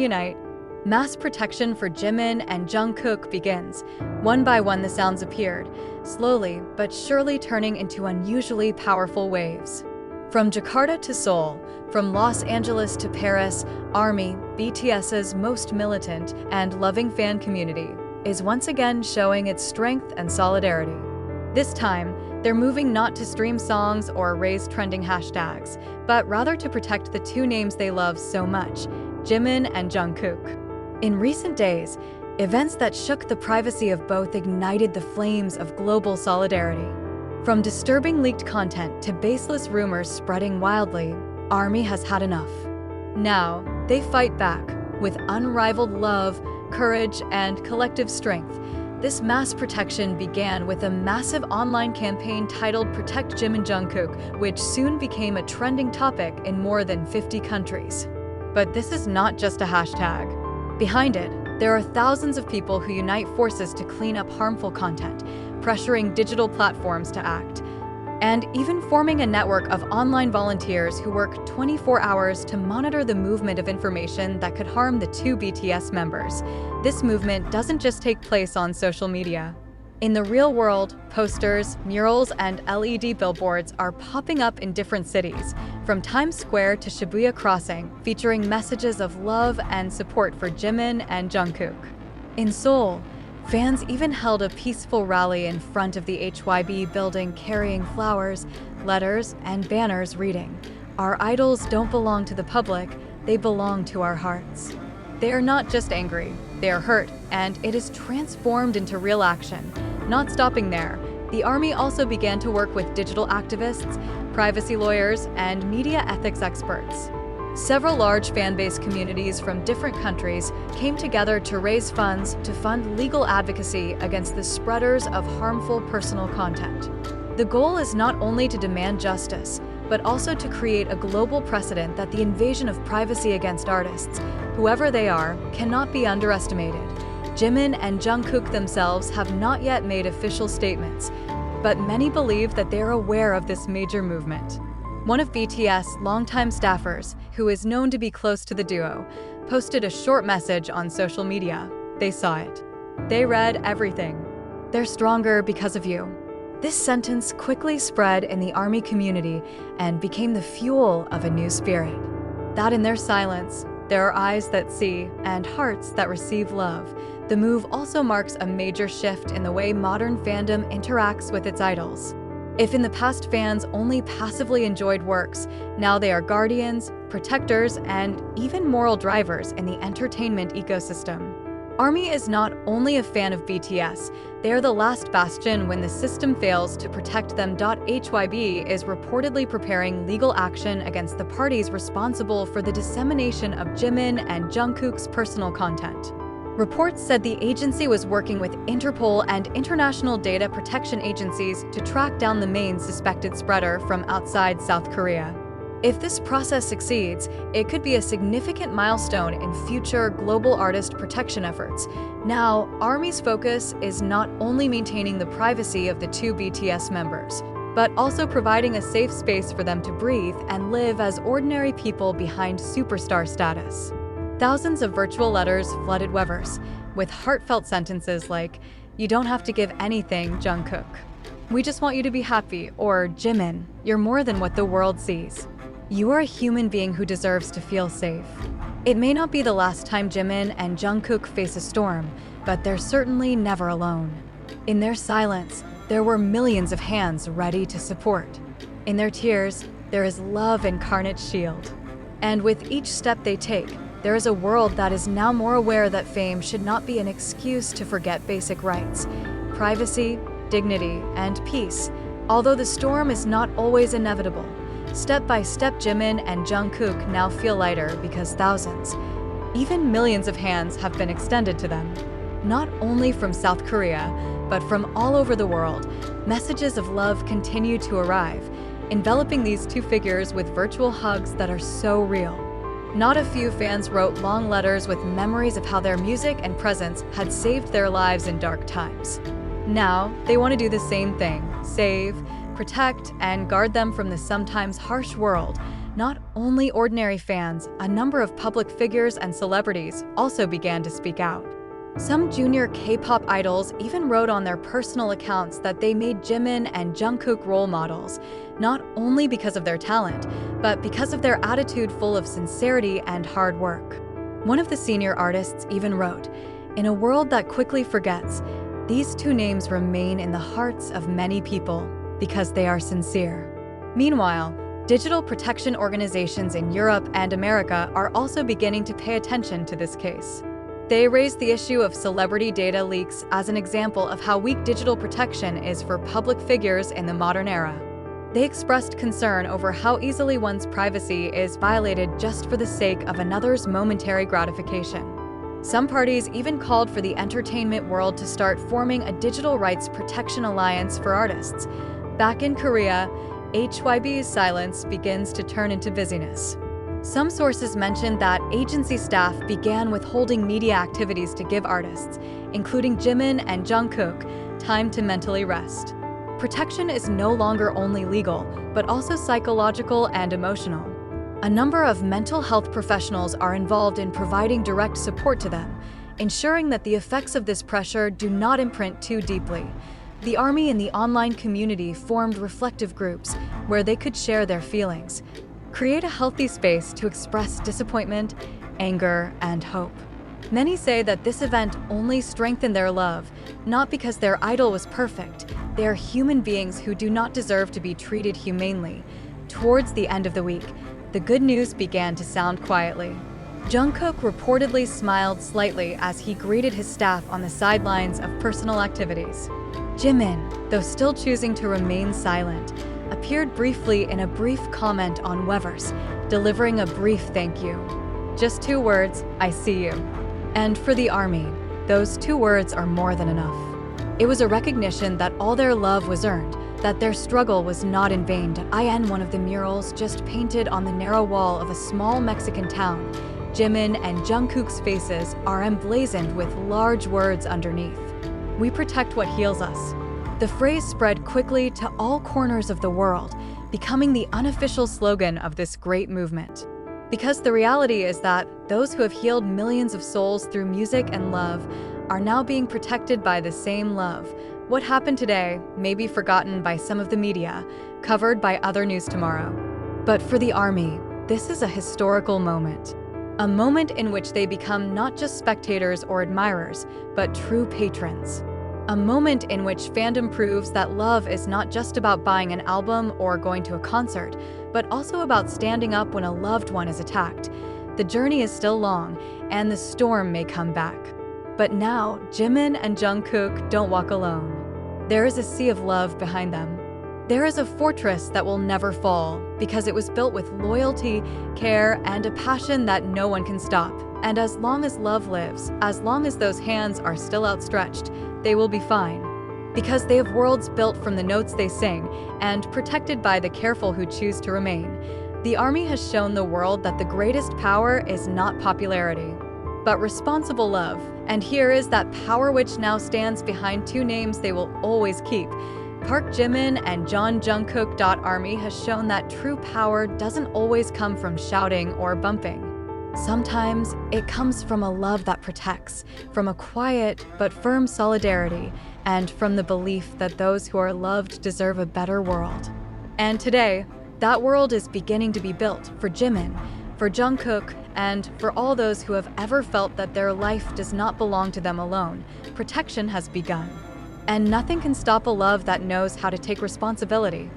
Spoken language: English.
reunite, mass protection for Jimin and Jungkook begins. One by one the sounds appeared, slowly but surely turning into unusually powerful waves. From Jakarta to Seoul, from Los Angeles to Paris, ARMY, BTS's most militant and loving fan community, is once again showing its strength and solidarity. This time, they're moving not to stream songs or raise trending hashtags, but rather to protect the two names they love so much, Jimin and Jungkook. In recent days, events that shook the privacy of both ignited the flames of global solidarity. From disturbing leaked content to baseless rumors spreading wildly, ARMY has had enough. Now, they fight back with unrivaled love, courage, and collective strength. This mass protection began with a massive online campaign titled Protect Jimin and Jungkook, which soon became a trending topic in more than 50 countries. But this is not just a hashtag. Behind it, there are thousands of people who unite forces to clean up harmful content, pressuring digital platforms to act, and even forming a network of online volunteers who work 24 hours to monitor the movement of information that could harm the two BTS members. This movement doesn't just take place on social media. In the real world, posters, murals, and LED billboards are popping up in different cities, from Times Square to Shibuya Crossing, featuring messages of love and support for Jimin and Jungkook. In Seoul, fans even held a peaceful rally in front of the HYB building carrying flowers, letters, and banners reading, "Our idols don't belong to the public, they belong to our hearts." They are not just angry, they are hurt, and it is transformed into real action. Not stopping there, the ARMY also began to work with digital activists, privacy lawyers, and media ethics experts. Several large fan-based communities from different countries came together to raise funds to fund legal advocacy against the spreaders of harmful personal content. The goal is not only to demand justice, but also to create a global precedent that the invasion of privacy against artists, whoever they are, cannot be underestimated. Jimin and Jungkook themselves have not yet made official statements, but many believe that they are aware of this major movement. One of BTS' longtime staffers, who is known to be close to the duo, posted a short message on social media. They saw it. They read everything. "They're stronger because of you." This sentence quickly spread in the ARMY community and became the fuel of a new spirit. That in their silence, there are eyes that see and hearts that receive love. The move also marks a major shift in the way modern fandom interacts with its idols. If in the past fans only passively enjoyed works, now they are guardians, protectors, and even moral drivers in the entertainment ecosystem. ARMY is not only a fan of BTS, they are the last bastion when the system fails to protect them. HYB is reportedly preparing legal action against the parties responsible for the dissemination of Jimin and Jungkook's personal content. Reports said the agency was working with Interpol and international data protection agencies to track down the main suspected spreader from outside South Korea. If this process succeeds, it could be a significant milestone in future global artist protection efforts. Now, ARMY's focus is not only maintaining the privacy of the two BTS members, but also providing a safe space for them to breathe and live as ordinary people behind superstar status. Thousands of virtual letters flooded Weverse, with heartfelt sentences like, "You don't have to give anything, Jungkook. We just want you to be happy," or "Jimin, you're more than what the world sees. You are a human being who deserves to feel safe." It may not be the last time Jimin and Jungkook face a storm, but they're certainly never alone. In their silence, there were millions of hands ready to support. In their tears, there is love incarnate shield. And with each step they take, there is a world that is now more aware that fame should not be an excuse to forget basic rights, privacy, dignity, and peace. Although the storm is not always inevitable, step by step Jimin and Jungkook now feel lighter because thousands, even millions of hands have been extended to them. Not only from South Korea, but from all over the world, messages of love continue to arrive, enveloping these two figures with virtual hugs that are so real. Not a few fans wrote long letters with memories of how their music and presence had saved their lives in dark times. Now, they want to do the same thing, save, protect, and guard them from the sometimes harsh world, Not only ordinary fans, a number of public figures and celebrities also began to speak out. Some junior K-pop idols even wrote on their personal accounts that they made Jimin and Jungkook role models, not only because of their talent, but because of their attitude full of sincerity and hard work. One of the senior artists even wrote, "In a world that quickly forgets, these two names remain in the hearts of many people because they are sincere." Meanwhile, digital protection organizations in Europe and America are also beginning to pay attention to this case. They raised the issue of celebrity data leaks as an example of how weak digital protection is for public figures in the modern era. They expressed concern over how easily one's privacy is violated just for the sake of another's momentary gratification. Some parties even called for the entertainment world to start forming a digital rights protection alliance for artists. Back in Korea, HYB's silence begins to turn into busyness. Some sources mentioned that agency staff began withholding media activities to give artists, including Jimin and Jungkook, time to mentally rest. Protection is no longer only legal, but also psychological and emotional. A number of mental health professionals are involved in providing direct support to them, ensuring that the effects of this pressure do not imprint too deeply. The army and the online community formed reflective groups where they could share their feelings, create a healthy space to express disappointment, anger, and hope. Many say that this event only strengthened their love, not because their idol was perfect. They are human beings who do not deserve to be treated humanely. Towards the end of the week, the good news began to sound quietly. Jungkook reportedly smiled slightly as he greeted his staff on the sidelines of personal activities. Jimin, though still choosing to remain silent, appeared briefly in a brief comment on Weverse, delivering a brief thank you. Just 2 words, "I see you." And for the army, those 2 words are more than enough. It was a recognition that all their love was earned, that their struggle was not in vain. In one of the murals just painted on the narrow wall of a small Mexican town, Jimin and Jungkook's faces are emblazoned with large words underneath. "We protect what heals us." The phrase spread quickly to all corners of the world, becoming the unofficial slogan of this great movement. Because the reality is that those who have healed millions of souls through music and love are now being protected by the same love. What happened today may be forgotten by some of the media, covered by other news tomorrow. But for the army, this is a historical moment. A moment in which they become not just spectators or admirers, but true patrons. A moment in which fandom proves that love is not just about buying an album or going to a concert, but also about standing up when a loved one is attacked. The journey is still long, and the storm may come back. But now, Jimin and Jungkook don't walk alone. There is a sea of love behind them. There is a fortress that will never fall, because it was built with loyalty, care, and a passion that no one can stop. And as long as love lives, as long as those hands are still outstretched, they will be fine. Because they have worlds built from the notes they sing, and protected by the careful who choose to remain. The army has shown the world that the greatest power is not popularity, but responsible love. And here is that power which now stands behind 2 names they will always keep. Park Jimin and John Jungkook. Army has shown that true power doesn't always come from shouting or bumping. Sometimes it comes from a love that protects, from a quiet but firm solidarity, and from the belief that those who are loved deserve a better world. And today, that world is beginning to be built for Jimin, for Jungkook, and for all those who have ever felt that their life does not belong to them alone. Protection has begun. And nothing can stop a love that knows how to take responsibility.